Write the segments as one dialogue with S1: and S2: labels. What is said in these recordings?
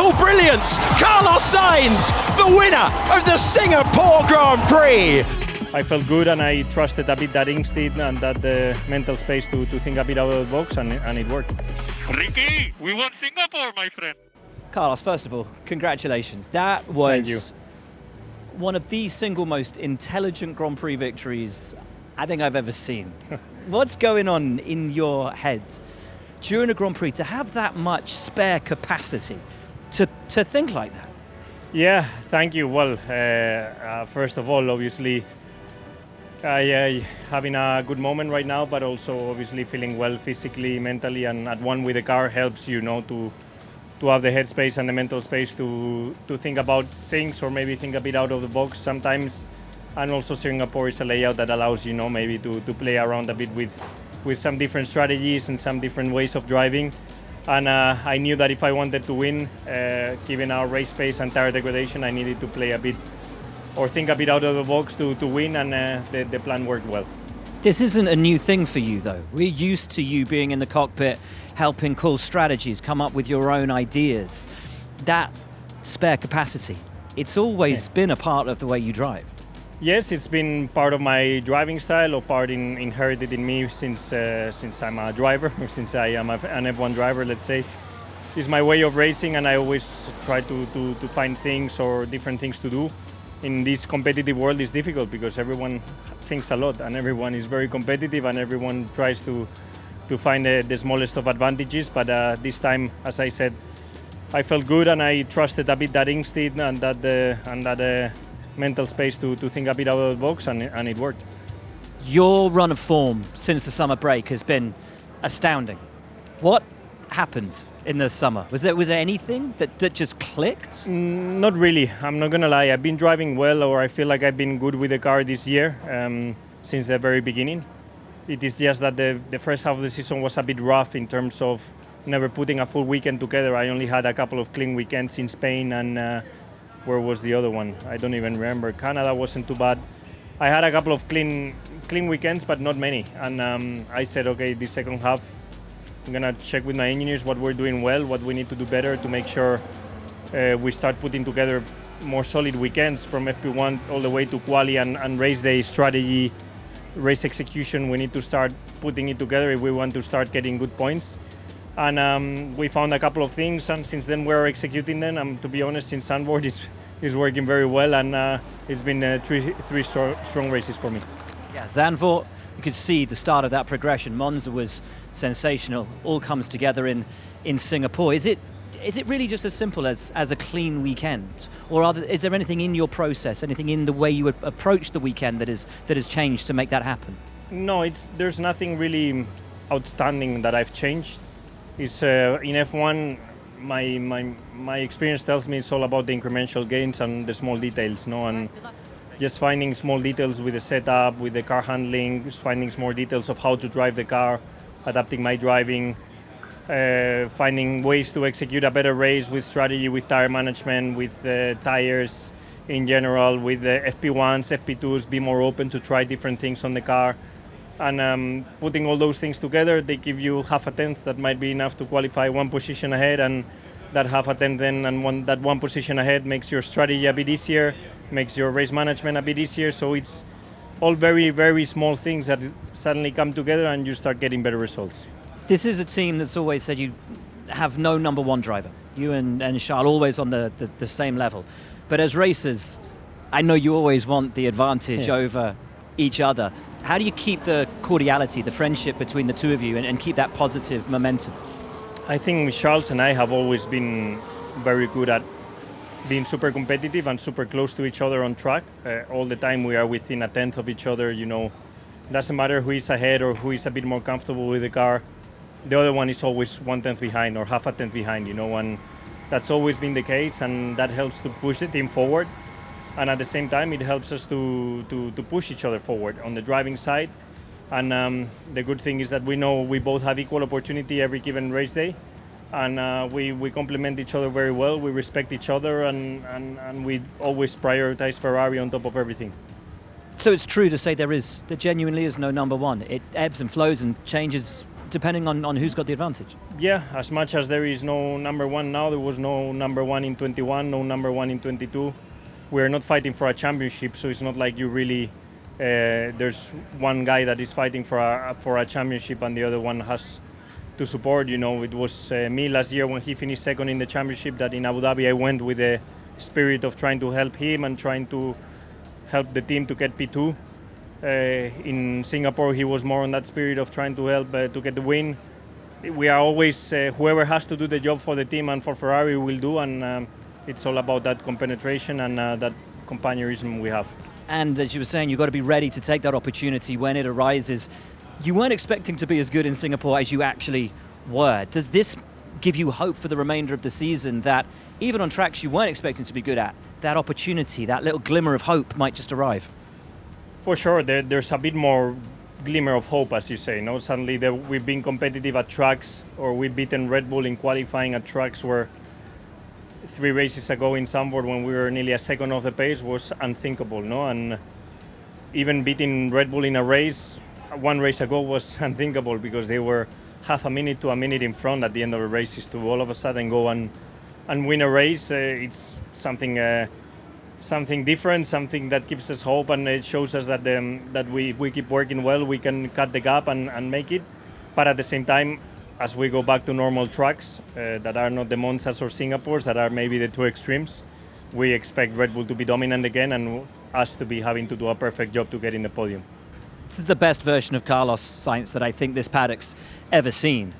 S1: technical brilliance. Carlos Sainz, the winner of the Singapore Grand Prix.
S2: I felt good and I trusted a bit that instinct and that mental space to think a bit out of the box, and it worked.
S3: Ricky, we won Singapore, my friend.
S4: Carlos, first of all, congratulations. That was one of the single most intelligent Grand Prix victories I think I've ever seen. What's going on in your head during a Grand Prix to have that much spare capacity to think like that?
S2: Yeah, thank you. Well, first of all, obviously, I having a good moment right now, but also obviously feeling well physically, mentally, and at one with the car helps you know to have the headspace and the mental space to think about things or maybe think a bit out of the box sometimes. And also Singapore is a layout that allows you know maybe to play around a bit with some different strategies and some different ways of driving. And I knew that if I wanted to win, given our race pace and tire degradation, I needed to play a bit or think a bit out of the box to win, and the plan worked well.
S4: This isn't a new thing for you, though. We're used to you being in the cockpit, helping cool strategies, come up with your own ideas. That spare capacity, it's always been a part of the way you drive.
S2: Yes, it's been part of my driving style, or part inherited in me since I'm a driver, or since I am an F1 driver, let's say. It's my way of racing, and I always try to find things or different things to do. In this competitive world, it's difficult because everyone thinks a lot and everyone is very competitive and everyone tries to find the smallest of advantages. But this time, as I said, I felt good and I trusted a bit that instinct and that mental space to think a bit out of the box, and it worked.
S4: Your run of form since the summer break has been astounding. What happened in the summer? Was there anything that just clicked?
S2: Not really. I'm not gonna lie. I've been driving well, or I feel like I've been good with the car this year since the very beginning. It is just that the first half of the season was a bit rough in terms of never putting a full weekend together. I only had a couple of clean weekends in Spain, and where was the other one? I don't even remember. Canada wasn't too bad. I had a couple of clean weekends, but not many. And I said, okay, this second half, I'm gonna check with my engineers what we're doing well, what we need to do better to make sure we start putting together more solid weekends from FP1 all the way to quali and race day strategy, race execution. We need to start putting it together if we want to start getting good points. And we found a couple of things, and since then we're executing them. To be honest, since Sunboard is working very well, and it's been three strong races for me.
S4: Yeah, Zandvoort, you could see the start of that progression. Monza was sensational. All comes together in Singapore. Is it really just as simple as a clean weekend, or is there anything in your process, anything in the way you approach the weekend that has changed to make that happen?
S2: No, there's nothing really outstanding that I've changed. It's in F1. My experience tells me it's all about the incremental gains and the small details, no, and just finding small details with the setup, with the car handling, just finding small details of how to drive the car, adapting my driving, finding ways to execute a better race with strategy, with tire management, with tires in general, with the FP1s, FP2s, be more open to try different things on the car. And putting all those things together, they give you half a tenth that might be enough to qualify one position ahead, and that half a tenth then and that one position ahead makes your strategy a bit easier, makes your race management a bit easier. So it's all very, very small things that suddenly come together and you start getting better results.
S4: This is a team that's always said you have no number one driver. You and Charles always on the same level. But as racers, I know you always want the advantage over each other. How do you keep the cordiality, the friendship between the two of you and keep that positive momentum?
S2: I think Charles and I have always been very good at being super competitive and super close to each other on track. All the time we are within a tenth of each other, you know. Doesn't matter who is ahead or who is a bit more comfortable with the car. The other one is always 1/10 behind or half a tenth behind, you know, and that's always been the case, and that helps to push the team forward. And at the same time, it helps us to push each other forward on the driving side. And the good thing is that we know we both have equal opportunity every given race day. And we complement each other very well. We respect each other, and we always prioritize Ferrari on top of everything.
S4: So it's true to say there genuinely is no number one. It ebbs and flows and changes depending on who's got the advantage.
S2: Yeah, as much as there is no number one now, there was no number one in 21, no number one in 22. We're not fighting for a championship, so it's not like you really. There's one guy that is fighting for a championship, and the other one has to support. You know, it was me last year when he finished second in the championship. That in Abu Dhabi I went with the spirit of trying to help him and trying to help the team to get P2. In Singapore, he was more on that spirit of trying to help to get the win. We are always whoever has to do the job for the team and for Ferrari will do, and it's all about that compenetration and that compañerism we have.
S4: And as you were saying, you've got to be ready to take that opportunity when it arises. You weren't expecting to be as good in Singapore as you actually were. Does this give you hope for the remainder of the season that even on tracks you weren't expecting to be good at, that opportunity, that little glimmer of hope might just arrive?
S2: For sure, there's a bit more glimmer of hope, as you say. No, suddenly we've been competitive at tracks, or we've beaten Red Bull in qualifying at tracks where 3 races ago in Zandvoort, when we were nearly a second off the pace, was unthinkable. No, and even beating Red Bull in a race 1 race ago was unthinkable because they were half a minute to a minute in front at the end of the races. To all of a sudden go and win a race, it's something different, something that gives us hope, and it shows us that that we keep working well, we can cut the gap and make it. But at the same time, as we go back to normal tracks that are not the Monzas or Singapores, that are maybe the two extremes, we expect Red Bull to be dominant again and us to be having to do a perfect job to get in the podium.
S4: This is the best version of Carlos Sainz that I think this paddock's ever seen.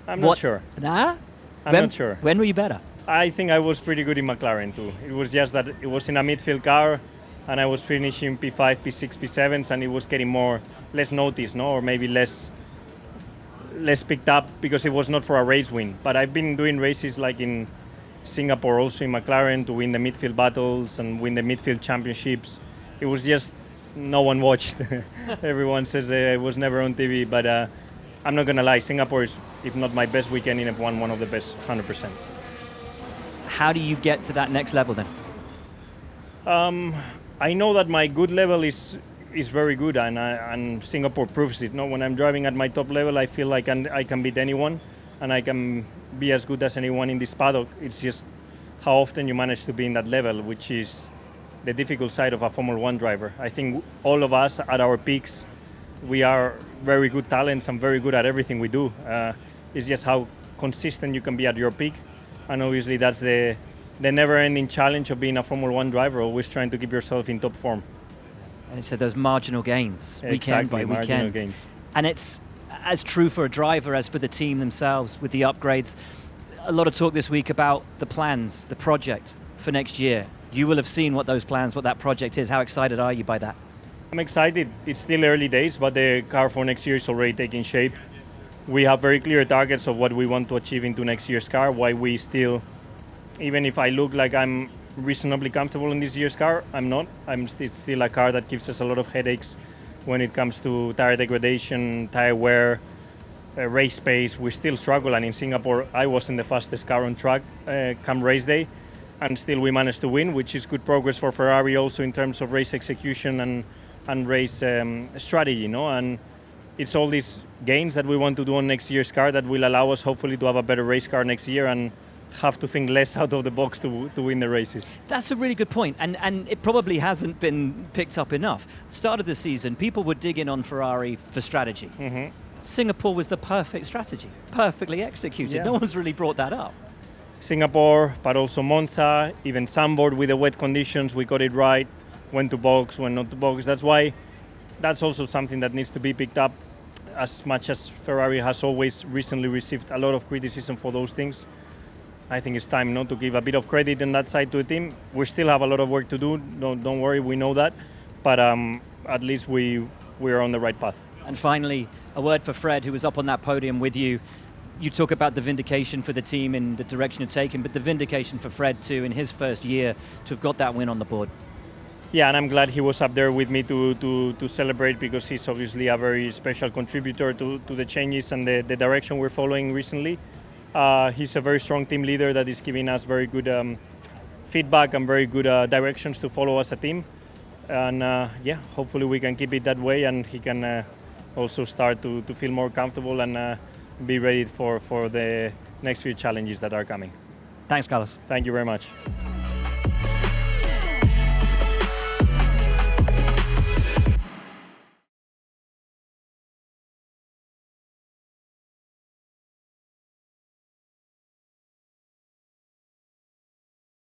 S2: I'm not sure.
S4: Nah?
S2: I'm not sure.
S4: When were you better?
S2: I think I was pretty good in McLaren too. It was just that it was in a midfield car and I was finishing P5, P6, P7s, and it was getting less notice, no, or maybe less picked up because it was not for a race win. But I've been doing races like in Singapore, also in McLaren, to win the midfield battles and win the midfield championships. It was just no one watched. Everyone says it was never on TV, but I'm not gonna lie, Singapore is, if not my best weekend in F1, one of the best, 100%.
S4: How do you get to that next level then?
S2: I know that my good level is very good, and Singapore proves it. No, when I'm driving at my top level, I feel like I can beat anyone, and I can be as good as anyone in this paddock. It's just how often you manage to be in that level, which is the difficult side of a Formula One driver. I think all of us at our peaks, we are very good talents and very good at everything we do. It's just how consistent you can be at your peak, and obviously that's the never-ending challenge of being a Formula One driver, always trying to keep yourself in top form.
S4: And you said those marginal gains, weekend by weekend.
S2: Marginal gains.
S4: And it's as true for a driver as for the team themselves with the upgrades. A lot of talk this week about the plans, the project for next year. You will have seen what those plans, what that project is. How excited are you by that?
S2: I'm excited. It's still early days, but the car for next year is already taking shape. We have very clear targets of what we want to achieve into next year's car, why we still, even if I look like I'm reasonably comfortable in this year's car, I'm not. It's still a car that gives us a lot of headaches when it comes to tire degradation, tire wear, race pace. We still struggle, and in Singapore I wasn't the fastest car on track come race day, and still we managed to win, which is good progress for Ferrari also in terms of race execution and race strategy, you know. And it's all these gains that we want to do on next year's car that will allow us hopefully to have a better race car next year and have to think less out of the box to win the races.
S4: That's a really good point, and it probably hasn't been picked up enough. Start of the season, people were digging on Ferrari for strategy.
S2: Mm-hmm.
S4: Singapore was the perfect strategy, perfectly executed.
S2: Yeah.
S4: No one's really brought that up.
S2: Singapore, but also Monza, even Zandvoort with the wet conditions, we got it right, went to box, went not to box. That's why that's also something that needs to be picked up, as much as Ferrari has always recently received a lot of criticism for those things. I think it's time not to give a bit of credit on that side to the team. We still have a lot of work to do, don't worry, we know that, but at least we're on the right path.
S4: And finally, a word for Fred, who was up on that podium with you. You talk about the vindication for the team in the direction you're taking, but the vindication for Fred too in his first year to have got that win on the board.
S2: Yeah, and I'm glad he was up there with me to celebrate, because he's obviously a very special contributor to the changes and the direction we're following recently. He's a very strong team leader that is giving us very good feedback and very good directions to follow as a team. And yeah, hopefully we can keep it that way, and he can also start to feel more comfortable and be ready for the next few challenges that are coming.
S4: Thanks, Carlos.
S2: Thank you very much.